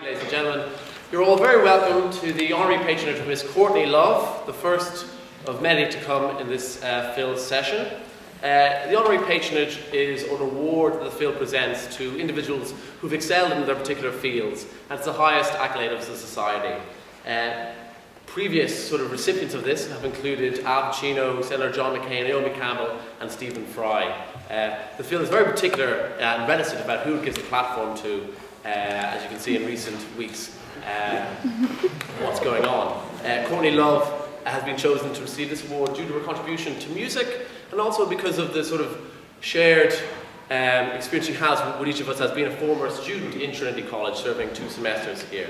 Ladies and gentlemen, you're all very welcome to the Honorary Patronage of Miss Courtney Love, the first of many to come in this Phil session. The Honorary Patronage is an award that the Phil presents to individuals who've excelled in their particular fields, and it's the highest accolade of the Society. Previous sort of recipients of this have included Al Pacino, Senator John McCain, Naomi Campbell and Stephen Fry. The Phil is very particular and reticent about who it gives the platform to, as you can see in recent weeks, what's going on. Courtney Love has been chosen to receive this award due to her contribution to music and also because of the sort of shared experience she has with each of us as being a former student in Trinity College, serving 2 semesters here.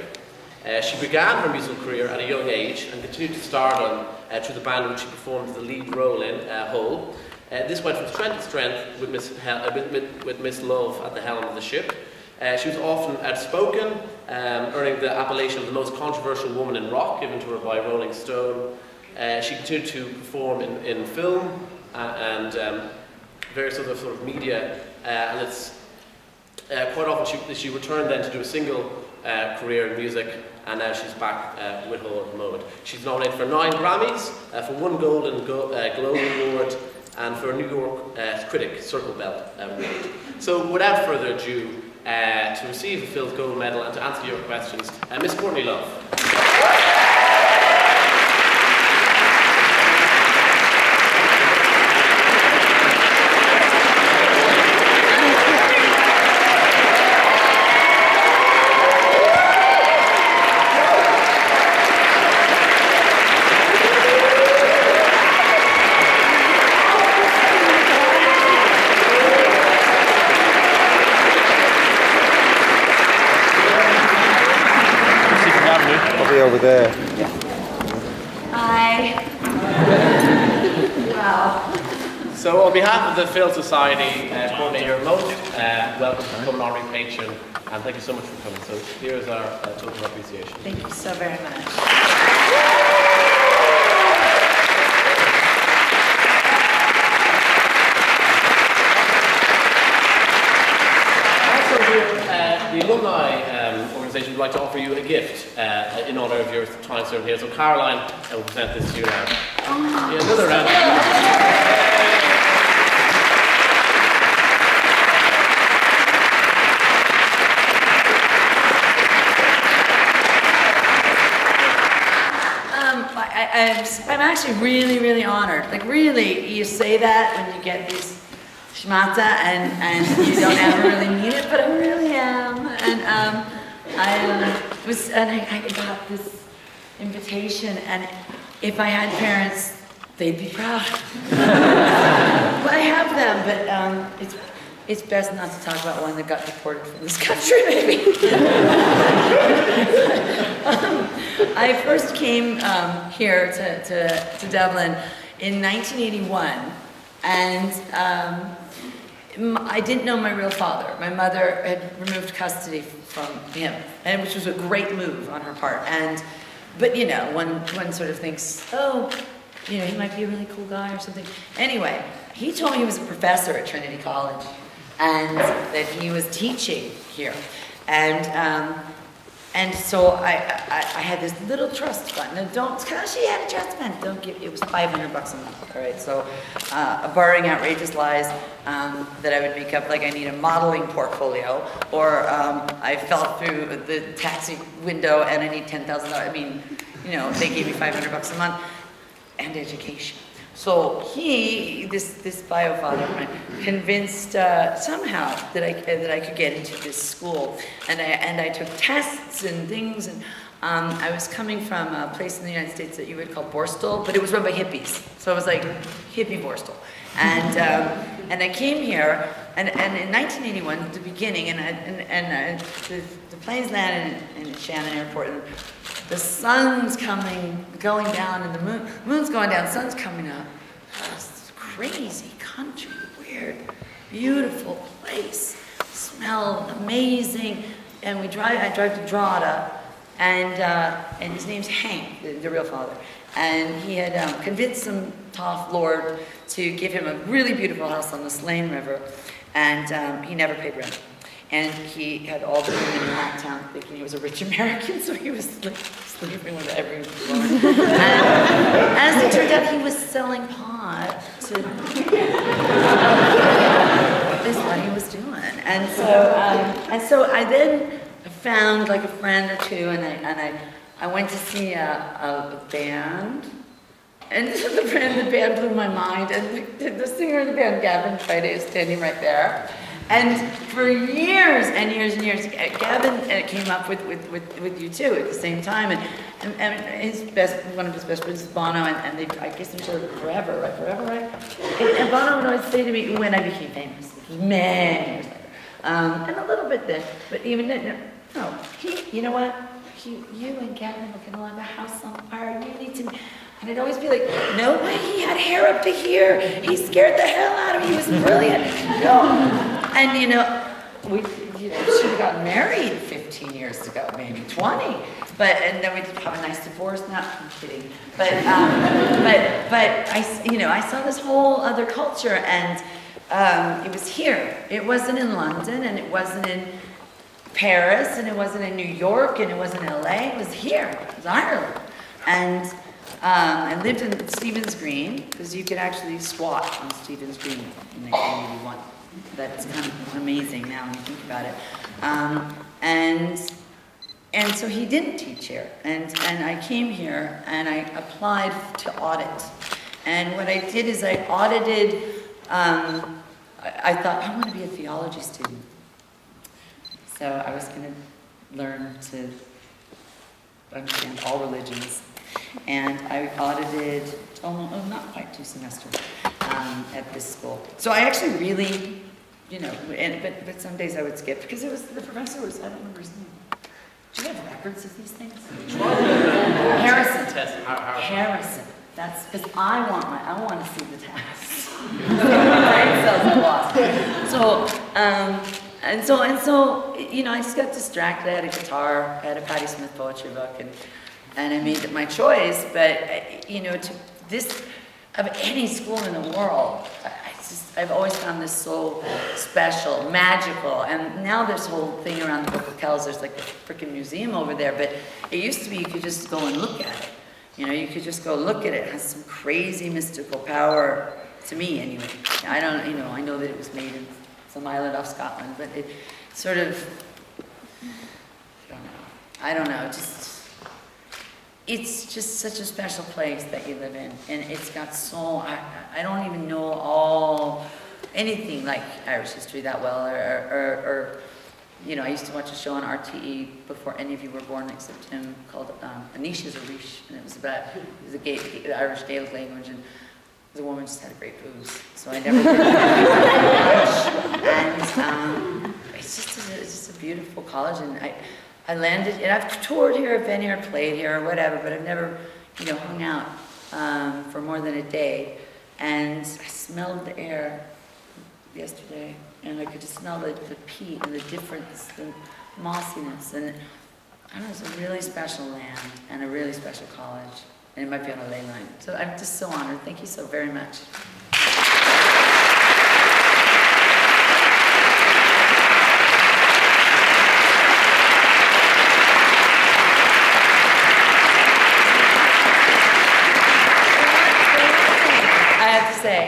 She began her musical career at a young age and continued to stardom through the band in which she performed the lead role in, Hole. This went from strength to strength with Miss Love at the helm of the ship. She was often outspoken, earning the appellation of the most controversial woman in rock, given to her by Rolling Stone. She continued to perform in film and various other sort of media, and it's quite often she returned then to do a single career in music, and now she's back with her at the moment. She's nominated for 9 Grammys, for 1 Golden Globe Award, and for a New York Critic Circle Belt Award. So without further ado, to receive the Phil's Gold Medal and to answer your questions, Miss Courtney Love. Over there. Yeah. Hi. Wow. So on behalf of the Phil Society, Courtney, you're most welcome to become an honorary patron, and thank you so much for coming. So here's our total appreciation. Thank you so very much. Also here, the alumni organisation would like to offer you a gift in honour of your time served here. So Caroline will present this to you now. Yeah, another round. I'm actually really honored. Like really, you say that when you get these schmata and you don't ever really mean it, but I really am. And I got this invitation, and if I had parents, they'd be proud. Well, I have them, but it's best not to talk about one that got deported from this country, maybe. I first came here to Dublin in 1981, and I didn't know my real father. My mother had removed custody from him, and which was a great move on her part. But you know, one sort of thinks, oh, you know, he might be a really cool guy or something. Anyway, he told me he was a professor at Trinity College, and that he was teaching here, and so I had this little trust fund. Now she had a trust fund. Don't give. It was $500 a month. All right. So, barring outrageous lies that I would make up, like I need a modeling portfolio, or I fell through the taxi window and I need $10,000. I mean, you know, they gave me $500 a month, and education. So this bio father of mine, convinced somehow that I could get into this school, and I took tests and things, and I was coming from a place in the United States that you would call Borstal, but it was run by hippies, so it was like hippie Borstal, and I came here, and in 1981, at the beginning, the planes landed in Shannon Airport, and the sun's going down, and the moon's going down, sun's coming up. This crazy country, weird, beautiful place, smelled amazing. And I drive to Drogheda, and his name's Hank, the real father. And he had convinced some tough lord to give him a really beautiful house on the Slane River, and he never paid rent. And he had all the women in that town thinking he was a rich American, so he was like sleeping with every woman. And as it turned out, he was selling pot to. Is what he was doing. And so I then found like a friend or two, and I went to see a band. And the band blew my mind, and the singer of the band, Gavin Friday, is standing right there. And for years and years and years, Gavin came up with you too at the same time, and one of his best friends is Bono, and they, I guess, each other forever, right? And Bono would always say to me when I became famous, many years later, and a little bit then, but even then, no, you know what? You and Gavin are looking along the house on fire. You need to. And I'd always be like, no way, he had hair up to here. He scared the hell out of me. He was brilliant. No. And we should have gotten married 15 years ago, maybe 20. And then we'd have a nice divorce. No, I'm kidding. But I saw this whole other culture, and it was here. It wasn't in London, and it wasn't in Paris, and it wasn't in New York, and it wasn't in LA. It was here. It was Ireland. And I lived in Stephen's Green, because you could actually squat on Stephen's Green in 1981. That's kind of amazing now when you think about it. And so he didn't teach here. And I came here, and I applied to audit. And what I did is I audited, I thought, I want to be a theology student. So I was going to learn to understand all religions. And I audited, not quite 2 semesters at this school. So I actually really, but some days I would skip because the professor was, I don't remember his name. Do you have records of these things? Harrison. Harrison. That's because I want to see the tests. I just got distracted. I had a guitar, I had a Patti Smith poetry book, and I made it my choice. But to this, of any school in the world, I've always found this so special, magical. And now this whole thing around the Book of Kells, there's like a freaking museum over there. But it used to be you could just go and look at it. You could just go look at it. It has some crazy mystical power, to me anyway. I know that it was made in some island off Scotland, but it sort of, I don't know, it's just such a special place that you live in. And it's got I don't even know anything like Irish history that well, or I used to watch a show on RTE before any of you were born except him called Anisha's Arish, and it was the Irish Gaelic language, and the woman just had a great booze, so I never did and it's just a beautiful college, and I landed, and I've toured here, I've been here, played here, or whatever, but I've never, hung out for more than a day, and I smelled the air yesterday, and I could just smell the peat and the difference, the mossiness, and I don't know, it's a really special land and a really special college, and it might be on a ley line. So I'm just so honored. Thank you so very much.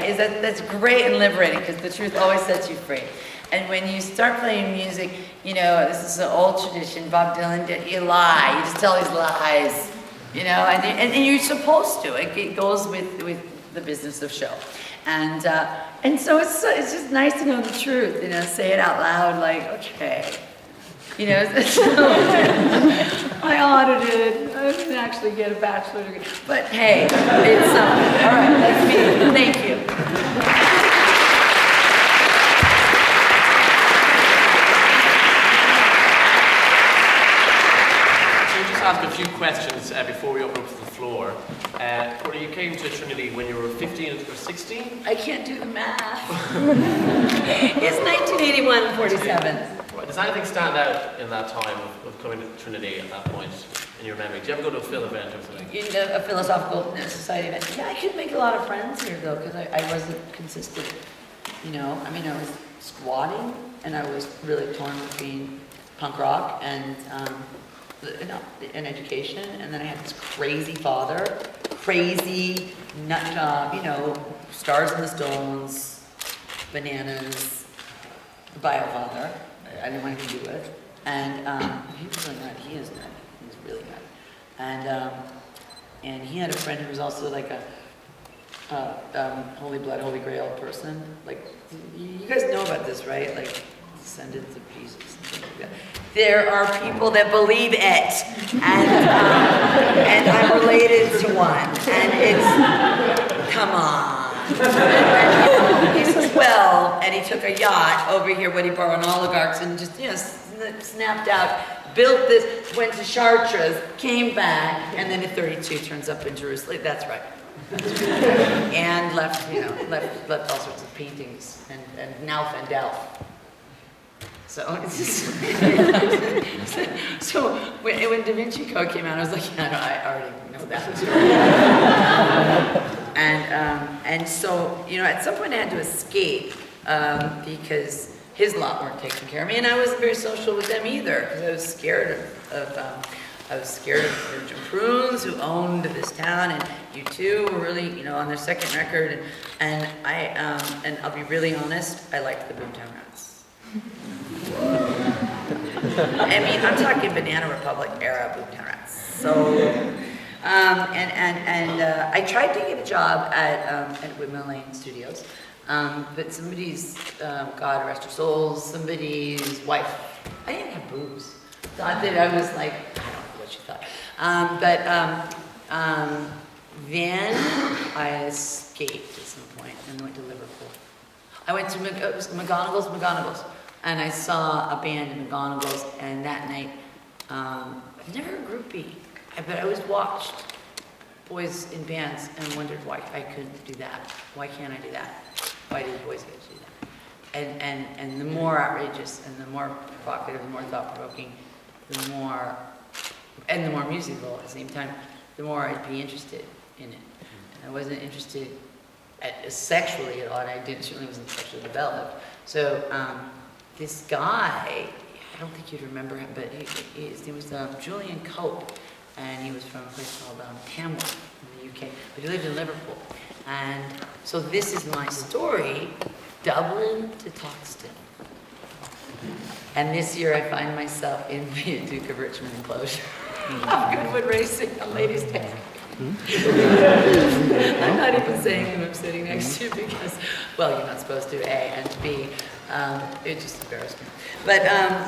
Is that's great and liberating, because the truth always sets you free. And when you start playing music, this is an old tradition. Bob Dylan did. You lie. You just tell these lies. And you're supposed to. It goes with the business of show. And so it's just nice to know the truth. Say it out loud. Like, okay. I audited. I didn't actually get a bachelor's degree. But hey, it's all right, that's me. Thank you. So we'll just ask a few questions before we open up to the floor. Courtney, you came to Trinity when you were 15 or 16? I can't do the math. It's 1981, 47. Does anything stand out in that time of coming to Trinity at that point in your memory? Did you ever go to a Phil event or something? A philosophical society event. Yeah, I could make a lot of friends here though, because I wasn't consistent. I was squatting and I was really torn between punk rock and an education, and then I had this crazy father, crazy nut job, you know, Stars and the Stones, Bananas, bio father. I didn't want anything to do with, and he was really nutty. He is nutty. He was really nutty, and he had a friend who was also like a Holy Blood, Holy Grail person. Like, you guys know about this, right? Like, descendants of Jesus and things like that. There are people that believe it, and I'm related to one, and it's, come on. He says, well, and he took a yacht over here, what he borrowed on oligarchs, and just, you know, snapped out, built this, went to Chartres, came back, and then at 32 turns up in Jerusalem. That's right. And left, you know, left all sorts of paintings, and Nauf and Delft. So it's just, so when Da Vinci Code came out, I was like, yeah, no, I already know that story. And so, you know, at some point I had to escape because his lot weren't taking care of me, and I wasn't very social with them either because I was scared of Jim Prunes, who owned this town, and U2 were really, you know, on their second record, and I'll be really honest, I liked the Boomtown Rats. I mean, I'm talking Banana Republic era Boomtown Rats. So, I tried to get a job at Windmill Lane Studios, but somebody's, God rest her souls, somebody's wife, I didn't have boobs, thought that I was like, I don't know what she thought. Then I escaped at some point and went to Liverpool. I went to McGonagall's, and I saw a band in McGonagall's, and that night, I've never a groupie, but I always watched boys in bands and wondered why I couldn't do that. Why can't I do that? Why do the boys get to do that? And the more outrageous and the more provocative, the more thought-provoking, the more musical at the same time, the more I'd be interested in it. And I wasn't interested sexually at all, and I certainly wasn't sexually developed. So this guy, I don't think you'd remember him, but his name was Julian Cope, and he was from a place called Tamworth in the UK, but he lived in Liverpool. And so this is my story, Dublin to Toxton. And this year I find myself in the Duke of Richmond enclosure of Goodwood Racing on Ladies' Day. I'm not even saying who I'm sitting next to because, well, you're not supposed to, A, and B, it just embarrassed me. But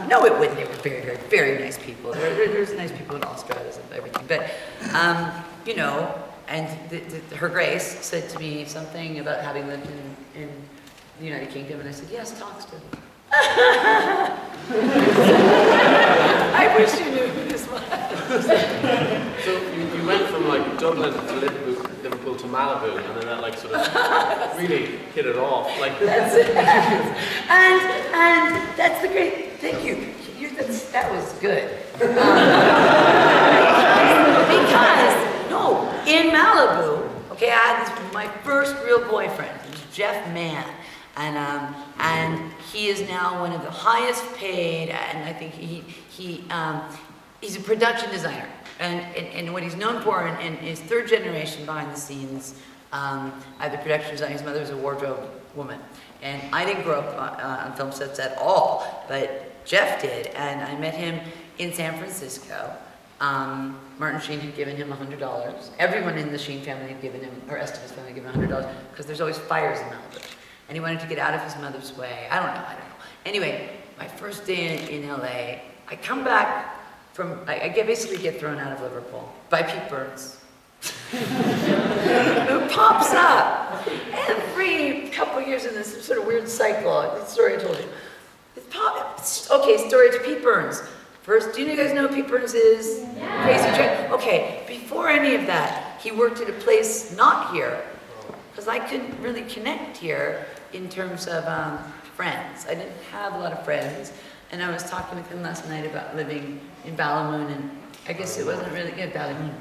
no, it wouldn't. They were very, very, very nice people. There's nice people in all stratas and everything. But, you know, and Her Grace said to me something about having lived in the United Kingdom, and I said, yes, Toxton. I wish you knew who this was. So you went from like Dublin to Liverpool to Malibu, and then that like sort of really hit it off. Like that's it. And that's the great. Thank you. That was good. Because no, in Malibu, okay, I had my first real boyfriend. It was Jeff Mann. And he is now one of the highest paid, and I think he's a production designer. And what he's known for, and his third generation behind the scenes, either production design, his mother was a wardrobe woman. And I didn't grow up on film sets at all, but Jeff did, and I met him in San Francisco. Martin Sheen had given him $100. Everyone in the Sheen family had given him, or Esteves family had given him $100, because there's always fires in Malibu. And he wanted to get out of his mother's way. I don't know. Anyway, my first day in LA, I come back from, basically get thrown out of Liverpool by Pete Burns. Who pops up every couple of years in this sort of weird cycle. The story I told you. Okay, story to Pete Burns. First, do you guys know who Pete Burns is? Yeah. Crazy Train? Okay, before any of that, he worked at a place not here, because I couldn't really connect here in terms of friends. I didn't have a lot of friends, and I was talking with him last night about living in Ballymoon, and I guess it wasn't really good, Ballymoon.